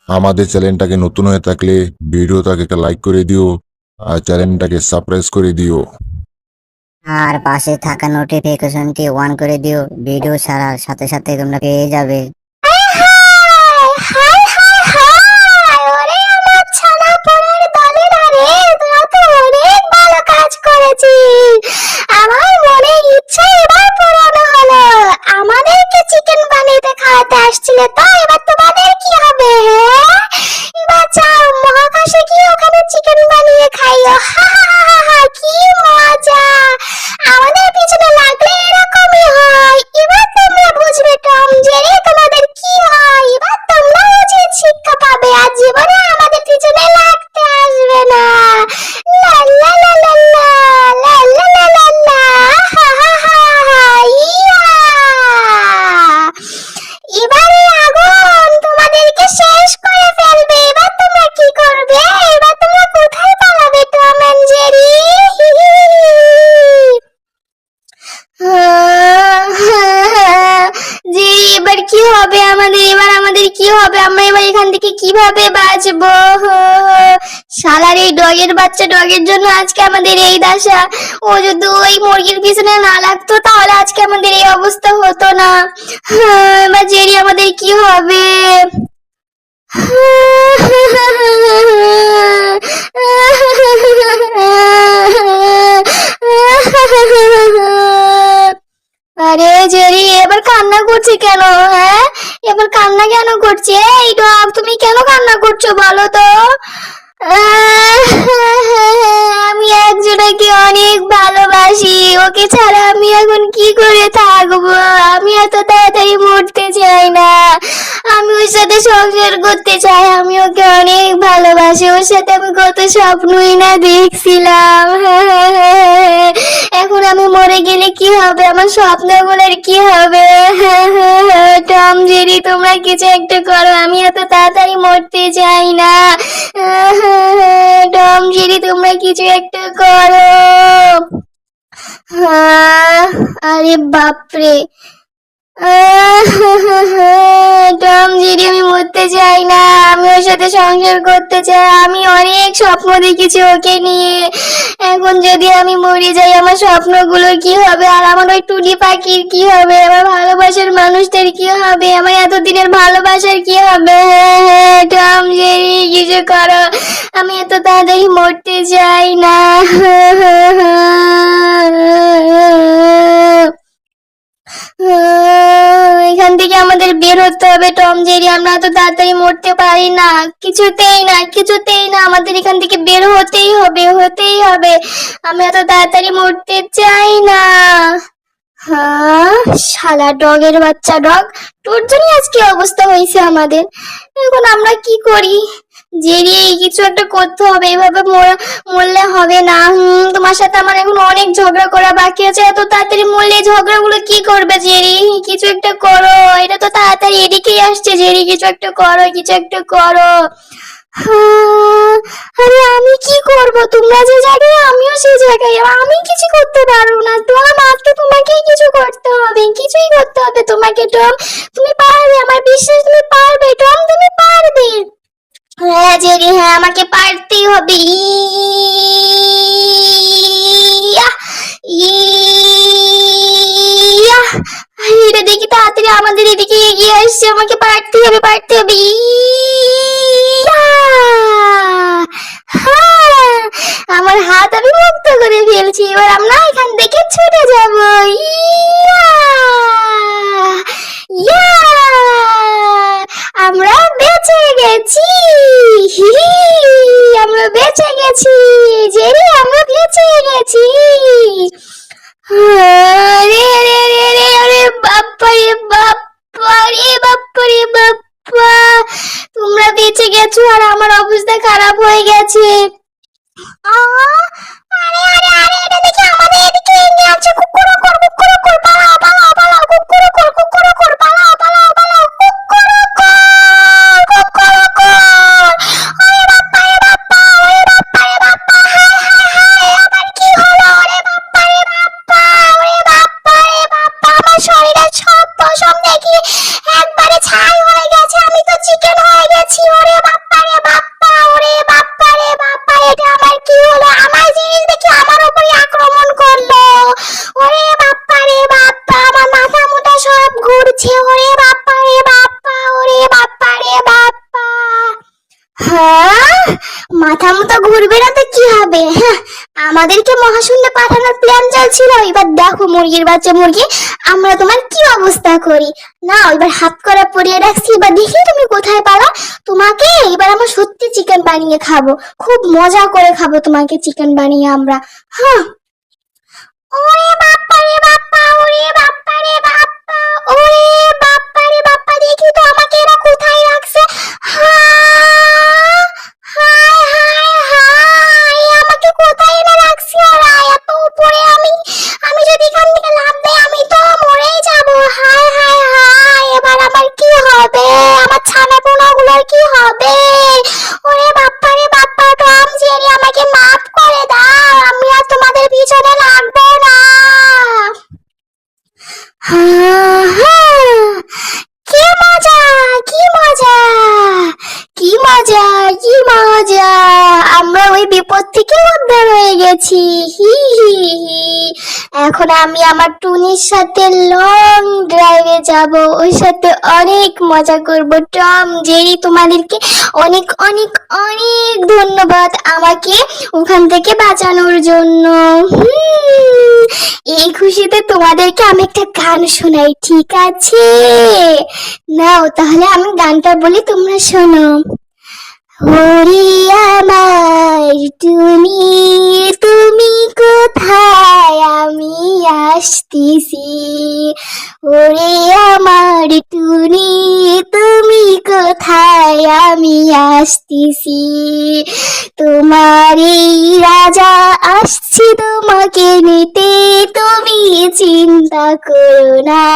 আমাদের চ্যানেলটাকে নতুন হয়ে থাকলে ভিডিওটাকে একটা লাইক করে দিও আর চ্যানেলটাকে সাবস্ক্রাইব করে দিও। আর পাশে থাকা নোটিফিকেশনটি অন করে দিও, ভিডিও ছাড়ার সাথে সাথে তোমরা পেয়ে যাবে। আসছিলে তো এবার তোমাদের কি হবে? এবার যাও মহাকাশে গিয়ে ওখানে চিকেন বানিয়ে খাইও। কি মজা! আমাদের পিছনে লাগলে এরকমই হয়। এবার তোমরা বুঝবে টম জেরি তোমাদের কি হয়। এবার তোমরা উচিত শিক্ষা পাবে আর জীবনে আমাদের পিছনে লাগতে আসবে না। লা লা লা লা লা লা লা লা লা লা ইয়া! এবারে আগুন তোমাদেরকে শেষ করে ফেলবে। এবার তোমরা কি করবে? এবার তোমরা কোথায় পালাবে টম এন্ড জেরি? জি এবার কি হবে আমাদের? এবার আমাদের কি হবে? আমরা এবার এখান থেকে কিভাবে বাঁচবো? শালার এই ডগের বাচ্চা ডগের জন্য আজকে আমাদের এই দশা। ও যদি ওই মুরগির পিছনে না লাগতো তাহলে আজকে আমাদের এই অবস্থা হতো না। এবার জেরি আমাদের কি হবে? আরে জেরি এবার কান্না করছে কেন? হ্যাঁ এবার কান্না কেন করছে? এই ডগ তুমি কেন কান্না করছো বলো তো? আমি একজনকে অনেক ভালোবাসি, ওকে ছাড়া আমি এখন কি করে থাকবো? আমি এত তাড়াতাড়ি মরতে চাই না, আমি ওর সাথে সংসার করতে চাই। আমি ওকে অনেক ভালোবাসি, ওর সাথে আমি কত স্বপ্নই না দেখছিলাম। এখন আমি মরে গেলে কি হবে? আমার স্বপ্নগুলোর কি হবে? টম জেরি তোমরা কিছু একটা করো, আমি এত তাড়াতাড়ি মরতে চাই না। টম জেরি তোমরা কিছু একটা করো। আরে বাপরে! টম জেরি আমি মরতে চাই না, আমি ওর সাথে সংসার করতে চাই। আমি অনেক স্বপ্ন দেখেছি ওকে নিয়ে। এখন যদি আমি মরে যাই আমার স্বপ্নগুলোর কি হবে? আর আমার ওই টুনি পাখির কি হবে? আমার ভালোবাসার মানুষটার কি হবে? আমার এতদিনের ভালোবাসার কি হবে? টম জেরি কিছু করো, আমি এত তাড়াতাড়ি মরতে চাই না। এখান থেকে আমাদের বের হতে হবে টম জেরি, আমরা তো তাড়াতাড়ি মরতে পারি না, কিছুতেই না কিছুতেই না। আমাদের এখান থেকে বের হতেই হবে হতেই হবে, আমি এত তাড়াতাড়ি মরতে চাই না। শালা ডগের বাচ্চা ডগ, তোর জন্যই আজকে অবস্থা হয়েছে আমাদের। এখন আমরা কি করি? জেরি কিছু একটা করতে হবে, এভাবে মরলে হবে না। তোমার সাথে আমার এখন অনেক ঝগড়া করা বাকি আছে, এত তাড়াতাড়ি মরলে ঝগড়াগুলো কি করবে? জেরি কিছু একটা করো, এটা তো তাড়াতাড়ি এদিকেই আসছে। জেরি কিছু একটা করো, কিছু একটা করো। আরে আমি কি করব? তোমরা যে জায়গায় আমিও সেই জায়গায়, আমি কিছু করতে পারবো না। টম আজকে তোমাকেই কিছু করতে হবে, কিছুই করতে হবে তোমাকে। টম তুমি পারবে, আমার বিশ্বাস তুমি পারবে। টম তুমি পারবে। হ্যাঁ জেরি হ্যাঁ আমাকে পারতেই হবে। ইয়াহ! ইয়াহ! এটা দেখি তাড়াতাড়ি আমাদের এদিকে এগিয়ে আসছে, আমাকে পারতেই হবে পারতে হবে। হ্যাঁ, আমার হাত আমি মুক্ত করে ফেলছি, এবার আমরা এখান থেকে ছুটে যাব। আমরা বেঁচে গেছি। আমরা বেঁচে গেছি জেরি, আমরা বেঁচে গেছি। আরে আরে আরে আরে আরে বাপ্পা রে বাপ্পা রে বাপ্পা রে বাপ্পা! তোমরা বেঁচে গেছো আর আমার অবস্থা খারাপ হয়ে গেছে। আরে আরে আরে এটা দেখি আমাদের এদিকে এগিয়ে আসছে। কুকুরকুর কুকুরকুর পালাও পালাও পালাও, কুকুরকুর কুকুরকুর পালাও পালাও পালাও, কুকুরকুর কুকুরকুর! ওরে বাপ্পা রে বাপ্পা, ওরে বাপ্পা রে বাপ্পা! হায় হায় হায় আবার কি হলো? ওরে বাপ্পা রে বাপ্পা, ওরে বাপ্পা রে বাপ্পা! আমার শরীরের সব পশম দেখি একবারে ছাই হয়ে গেছে, আমি তো চিকেন হয়ে গেছি। ওরে মাথা মতো ঘুরবে না তো কি হবে? হ্যাঁ, আমাদেরকে মহাশূন্যে পাঠানোর প্ল্যান চলছিল, এবার দেখো মুরগির বাচ্চা মুরগি, আমরা তোমার কি অবস্থা করি। না, এবার হাত করা পরিয়ে রাখছি, এবার দেখি তুমি কোথায় পালা। তোমাকে এবার আমরা সত্যি চিকেন বানিয়ে খাবো, খুব মজা করে খাবো তোমাকে চিকেন বানিয়ে আমরা। হ্যাঁ, ওরে বাপ্পা রে বাপ্পা, ওরে বাপ্পা রে বাপ্পা, ওরে বাপ্পা রে বাপ্পা, দেখি তো আমাকে এরা কোথায় রাখছে। হায় হায় হায় হায়, আমাকে কোথায় এনে রাখছে ওরা? এত উপরে, আমি যদি এখান থেকে লাফ দেই আমি তো মরেই যাব। হায় হায় হায়, এবার আমার কি হবে? আমার ছানা পোনাগুলোর কি হবে? ওরে বাপ্পা রে বাপ্পা, টম জেরি আমাকে মাফ করে দাও, আমি আর তোমাদের পিছনে লাগবো না। কি মজা, কি মজা, কি মজা, কি মজা, আমরা ওই বিপদ থেকে উদ্ধার হয়ে গেছি। হি হি হি। এখন আমি আমার টুনির সাথে লং ড্রাইভে যাব, ওর সাথে অনেক মজা করব। টম জেরি, তোমাদেরকে অনেক অনেক অনেক ধন্যবাদ আমাকে ওখান থেকে বাঁচানোর জন্য। এই খুশিতে তোমাদেরকে আমি একটা গান শোনাই, ঠিক আছে? নাও তাহলে আমি গানটা বলি, তোমরা শোনো। ওরে আমার টুনি, তুমি কোথায়? আমি আসতেছি। ওরে আমার টুনি, তুমি কোথায়? আমি আসতেছি। তোমার এই রাজা আসছে তোমাকে নিতে, তুমি চিন্তা করো না।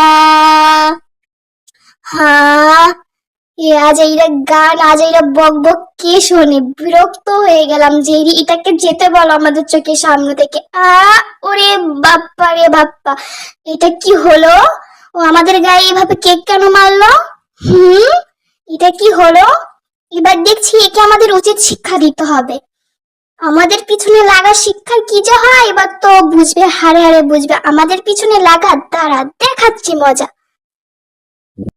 হ্যাঁ, আজ এইটা গান, আজ এইটা বক বক কে শোনে? বিরক্ত হয়ে গেলাম। যে এটাকে যেতে বলো আমাদের চোখের সামনে থেকে। ওরে বাপ্পা রে বাপ্পা, এটা কি হলো? ও আমাদের গায়ে এভাবে কেক কেন মারলো? এটা কি হলো? এবার দেখছি একে আমাদের উচিত শিক্ষা দিতে হবে। আমাদের পিছনে লাগা শিক্ষার কি যে হয় এবার তো বুঝবে, হারে হারে বুঝবে। আমাদের পিছনে লাগা, দাঁড়া দেখাচ্ছি মজা।